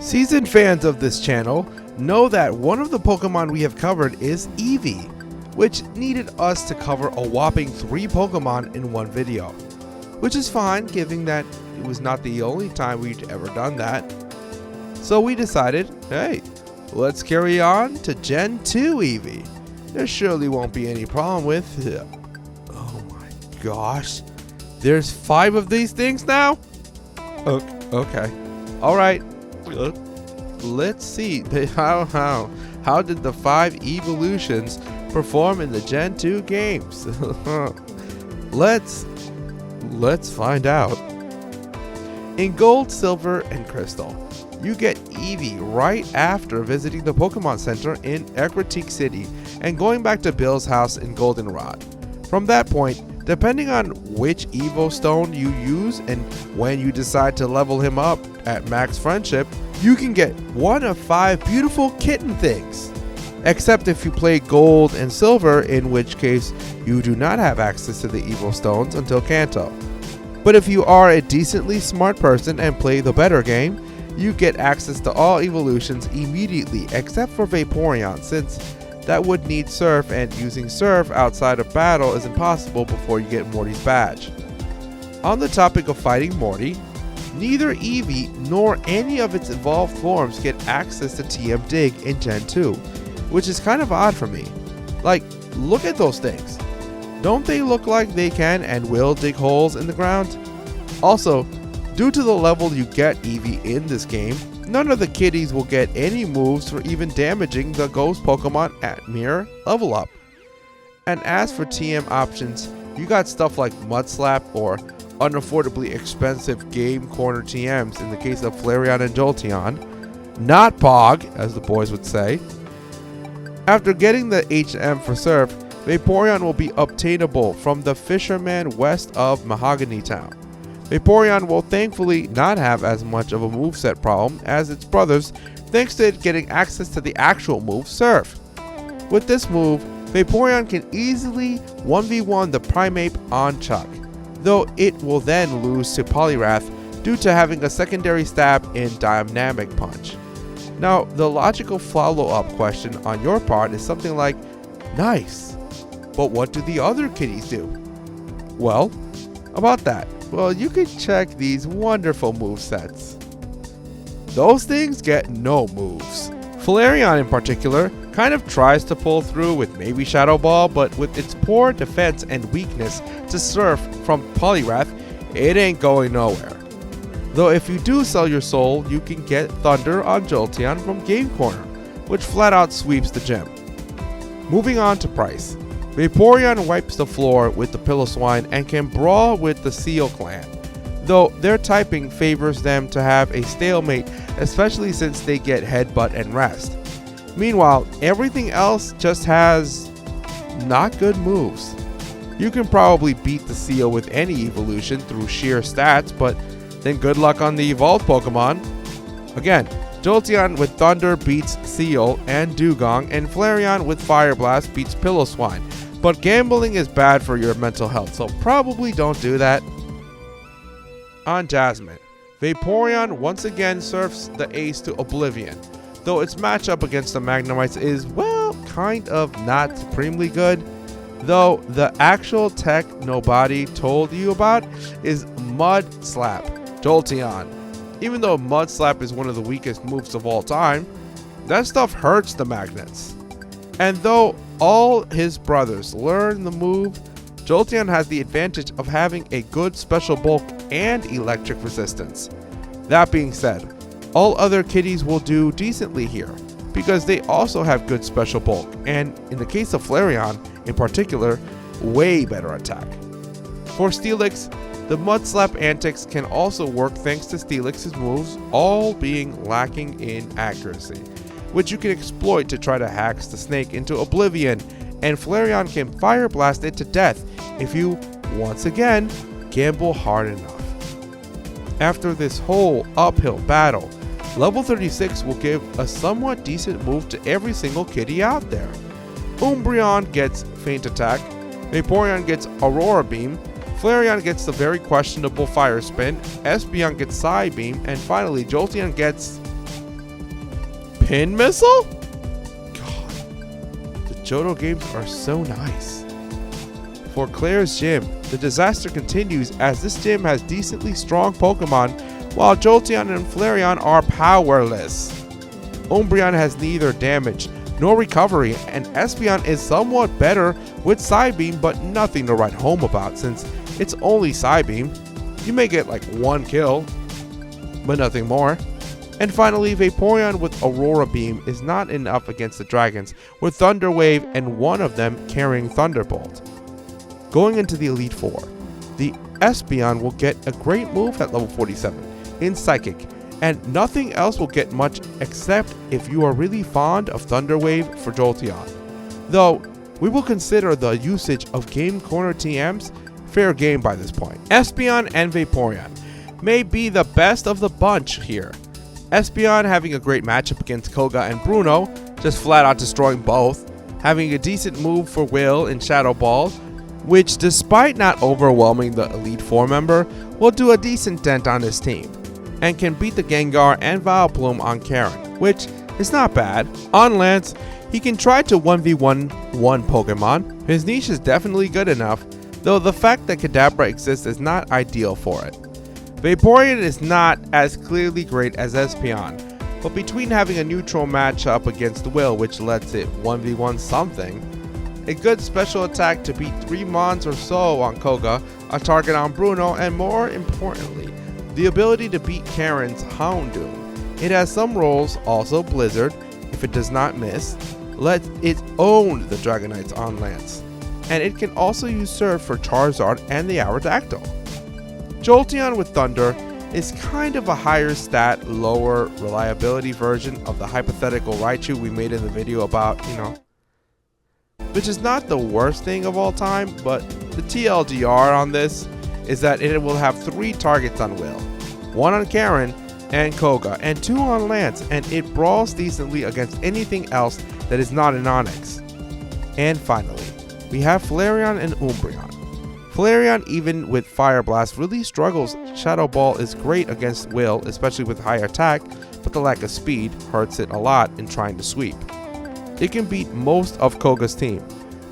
Seasoned fans of this channel know that one of the Pokemon we have covered is Eevee, which needed us to cover a whopping 3 Pokemon in one video. Which is fine, given that it was not the only time we'd ever done that. So we decided, hey, let's carry on to Gen 2 Eevee. There surely won't be any problem with... Oh my gosh. There's 5 of these things now? Okay. Alright. Let's see. How did the 5 evolutions perform in the Gen 2 games? Let's find out. In Gold, Silver, and Crystal, you get Eevee right after visiting the Pokemon Center in Ecruteak City and going back to Bill's house in Goldenrod. From that point, depending on which Evo Stone you use and when you decide to level him up at Max Friendship, you can get one of 5 beautiful kitten things. Except if you play Gold and Silver, in which case you do not have access to the Evo Stones until Kanto. But if you are a decently smart person and play the better game, you get access to all evolutions immediately except for Vaporeon, since that would need Surf, and using Surf outside of battle is impossible before you get Morty's badge. On the topic of fighting Morty, neither Eevee nor any of its evolved forms get access to TM Dig in Gen 2, which is kind of odd for me. Like, look at those things. Don't they look like they can and will dig holes in the ground? Also, due to the level you get Eevee in this game, none of the kitties will get any moves for even damaging the ghost Pokemon at mere level up. And as for TM options, you got stuff like Mud Slap or unaffordably expensive Game Corner TMs in the case of Flareon and Jolteon, not Pog, as the boys would say. After getting the HM for Surf, Vaporeon will be obtainable from the fisherman west of Mahogany Town. Vaporeon will thankfully not have as much of a moveset problem as its brothers, thanks to it getting access to the actual move Surf. With this move, Vaporeon can easily 1v1 the Primeape on Chuck, though it will then lose to Poliwrath due to having a secondary stab in Dynamic Punch. Now, the logical follow-up question on your part is something like, nice, but what do the other kitties do? Well, about that, you can check these wonderful movesets. Those things get no moves. Flareon in particular kind of tries to pull through with maybe Shadow Ball, but with its poor defense and weakness to Surf from Poliwrath, it ain't going nowhere. Though if you do sell your soul, you can get Thunder on Jolteon from Game Corner, which flat out sweeps the gym. Moving on to price. Vaporeon wipes the floor with the Piloswine and can brawl with the Seal clan, though their typing favors them to have a stalemate, especially since they get Headbutt and Rest. Meanwhile, everything else just has not good moves. You can probably beat the Seal with any evolution through sheer stats, but then good luck on the evolved Pokemon. Again, Jolteon with Thunder beats Seal and Dugong, and Flareon with Fire Blast beats Piloswine. But gambling is bad for your mental health, so probably don't do that. On Jasmine, Vaporeon once again surfs the ace to Oblivion, though its matchup against the Magnemites is, well, kind of not supremely good. Though the actual tech nobody told you about is Mud Slap, Jolteon. Even though Mud Slap is one of the weakest moves of all time, that stuff hurts the magnets. And though all his brothers learn the move, Jolteon has the advantage of having a good special bulk and electric resistance. That being said, all other kitties will do decently here, because they also have good special bulk, and in the case of Flareon in particular, way better attack. For Steelix, the Mud Slap antics can also work thanks to Steelix's moves all being lacking in accuracy, which you can exploit to try to hack the snake into oblivion, and Flareon can Fire Blast it to death if you, once again, gamble hard enough. After this whole uphill battle, level 36 will give a somewhat decent move to every single kitty out there. Umbreon gets Feint Attack, Vaporeon gets Aurora Beam, Flareon gets the very questionable Fire Spin, Espeon gets Psy Beam, and finally Jolteon gets Pin Missile? God, the Johto games are so nice. For Claire's gym, the disaster continues as this gym has decently strong Pokemon while Jolteon and Flareon are powerless. Umbreon has neither damage nor recovery, and Espeon is somewhat better with Psybeam but nothing to write home about since it's only Psybeam. You may get like one kill, but nothing more. And finally, Vaporeon with Aurora Beam is not enough against the Dragons, with Thunder Wave and one of them carrying Thunderbolt. Going into the Elite Four, the Espeon will get a great move at level 47 in Psychic, and nothing else will get much except if you are really fond of Thunder Wave for Jolteon. Though, we will consider the usage of Game Corner TMs fair game by this point. Espeon and Vaporeon may be the best of the bunch here. Espeon having a great matchup against Koga and Bruno, just flat out destroying both, having a decent move for Will in Shadow Ball, which despite not overwhelming the Elite Four member, will do a decent dent on his team, and can beat the Gengar and Vileplume on Karen, which is not bad. On Lance, he can try to 1v1 one Pokemon. His niche is definitely good enough, though the fact that Kadabra exists is not ideal for it. Vaporeon is not as clearly great as Espeon, but between having a neutral matchup against Will, which lets it 1v1 something, a good special attack to beat 3 Mons or so on Koga, a target on Bruno, and more importantly, the ability to beat Karen's Houndoom. It has some rolls, also Blizzard, if it does not miss, let it own the Dragonites on Lance, and it can also use Surf for Charizard and the Aerodactyl. Jolteon with Thunder is kind of a higher stat, lower reliability version of the hypothetical Raichu we made in the video about, which is not the worst thing of all time, but the TLDR on this is that it will have 3 targets on Will, 1 on Karen and Koga, and 2 on Lance, and it brawls decently against anything else that is not an Onix. And finally, we have Flareon and Umbreon. Flareon, even with Fire Blast, really struggles. Shadow Ball is great against Will, especially with high attack, but the lack of speed hurts it a lot in trying to sweep. It can beat most of Koga's team,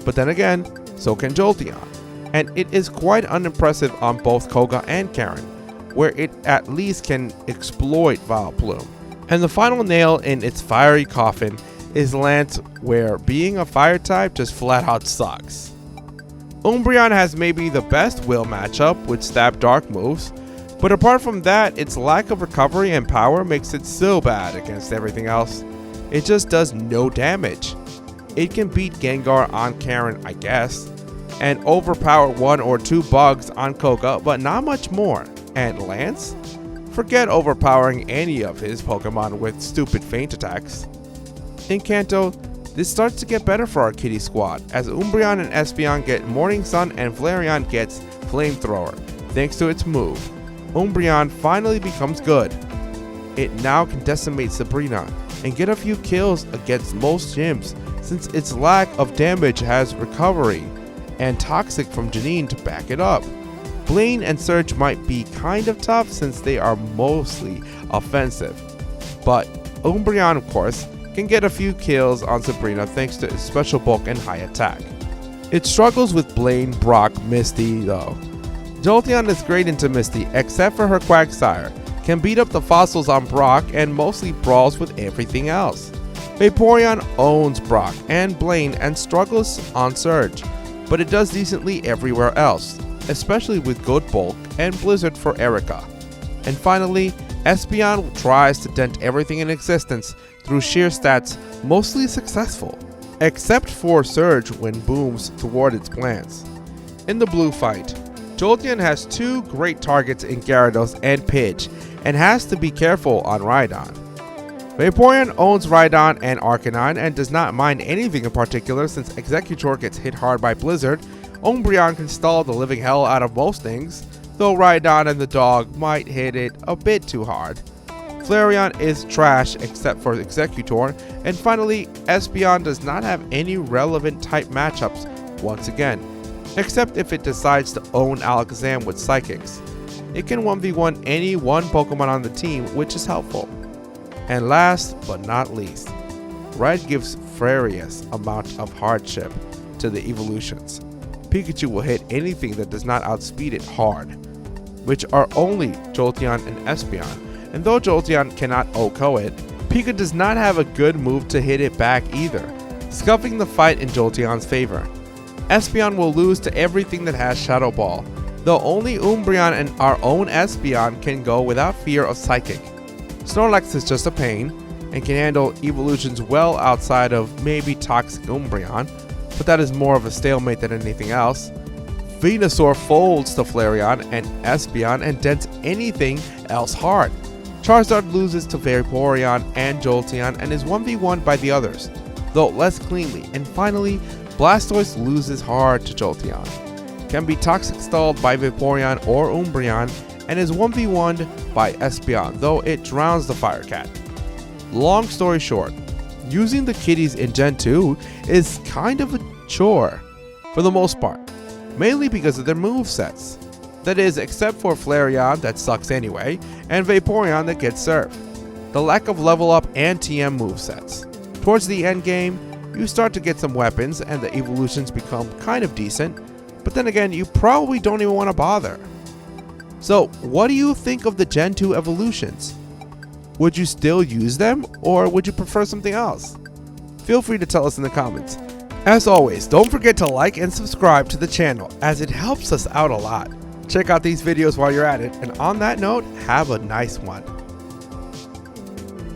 but then again, so can Jolteon, and it is quite unimpressive on both Koga and Karen, where it at least can exploit Vileplume. And the final nail in its fiery coffin is Lance, where being a fire type just flat out sucks. Umbreon has maybe the best Will matchup with Stab Dark moves, but apart from that, its lack of recovery and power makes it so bad against everything else. It just does no damage. It can beat Gengar on Karen, I guess, and overpower 1 or 2 bugs on Koga, but not much more. And Lance? Forget overpowering any of his Pokemon with stupid feint attacks. In Kanto, this starts to get better for our kitty squad, as Umbreon and Espeon get Morning Sun and Flareon gets Flamethrower, thanks to its move. Umbreon finally becomes good. It now can decimate Sabrina and get a few kills against most gyms, since its lack of damage has recovery and Toxic from Janine to back it up. Blaine and Surge might be kind of tough since they are mostly offensive, but Umbreon, of course, can get a few kills on Sabrina thanks to its special bulk and high attack. It struggles with Blaine, Brock, Misty though. Jolteon is great into Misty except for her Quagsire, can beat up the fossils on Brock and mostly brawls with everything else. Vaporeon owns Brock and Blaine and struggles on Surge, but it does decently everywhere else, especially with good bulk and Blizzard for Erika. And finally, Espeon tries to dent everything in existence through sheer stats, mostly successful, except for Surge when booms toward its plans. In the blue fight, Jolteon has 2 great targets in Gyarados and Pidge, and has to be careful on Rhydon. Vaporeon owns Rhydon and Arcanine and does not mind anything in particular since Executor gets hit hard by Blizzard. Umbreon can stall the living hell out of most things, though Rhydon and the dog might hit it a bit too hard. Flareon is trash except for Executor, and finally, Espeon does not have any relevant type matchups once again, except if it decides to own Alakazam with Psychics. It can 1v1 any one Pokemon on the team, which is helpful. And last but not least, Red gives various amount of hardship to the evolutions. Pikachu will hit anything that does not outspeed it hard, which are only Jolteon and Espeon. And though Jolteon cannot OHKO it, Pika does not have a good move to hit it back either, scuffing the fight in Jolteon's favor. Espeon will lose to everything that has Shadow Ball, though only Umbreon and our own Espeon can go without fear of Psychic. Snorlax is just a pain, and can handle evolutions well outside of maybe Toxic Umbreon, but that is more of a stalemate than anything else. Venusaur folds to Flareon and Espeon and dents anything else hard. Charizard loses to Vaporeon and Jolteon and is 1v1 by the others, though less cleanly. And finally, Blastoise loses hard to Jolteon, can be Toxic stalled by Vaporeon or Umbreon, and is 1v1'd by Espeon, though it drowns the Fire Cat. Long story short, using the kitties in Gen 2 is kind of a chore, for the most part, mainly because of their movesets. That is, except for Flareon that sucks anyway, and Vaporeon that gets served. The lack of level up and TM movesets. Towards the end game, you start to get some weapons and the evolutions become kind of decent, but then again, you probably don't even want to bother. So, what do you think of the Gen 2 evolutions? Would you still use them, or would you prefer something else? Feel free to tell us in the comments. As always, don't forget to like and subscribe to the channel, as it helps us out a lot. Check out these videos while you're at it, and on that note, have a nice one.